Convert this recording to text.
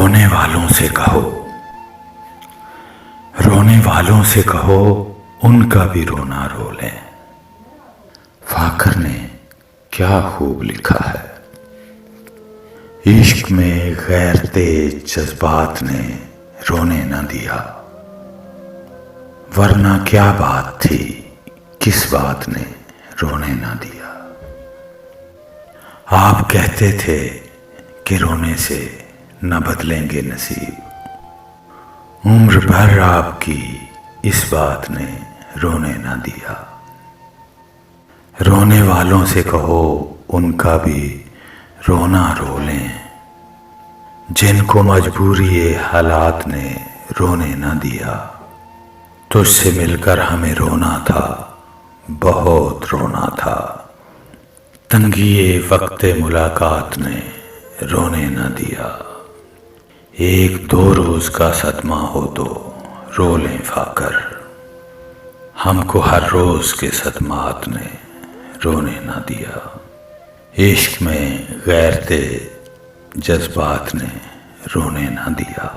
رونے والوں سے کہو، رونے والوں سے کہو ان کا بھی رونا رو لیں۔ فاخر نے کیا خوب لکھا ہے، عشق میں غیر تیز جذبات نے رونے نہ دیا، ورنہ کیا بات تھی کس بات نے رونے نہ دیا۔ آپ کہتے تھے کہ رونے سے نہ بدلیں گے نصیب، عمر بھر آپ کی اس بات نے رونے نہ دیا۔ رونے والوں سے کہو ان کا بھی رونا رو لیں، جن کو مجبوری حالات نے رونے نہ دیا۔ تجھ سے مل کر ہمیں رونا تھا، بہت رونا تھا، تنگی وقت ملاقات نے رونے نہ دیا۔ ایک دو روز کا صدمہ ہو تو رو لیں فاخر، ہم کو ہر روز کے صدمات نے رونے نہ دیا۔ عشق میں غیر تیز جذبات نے رونے نہ دیا۔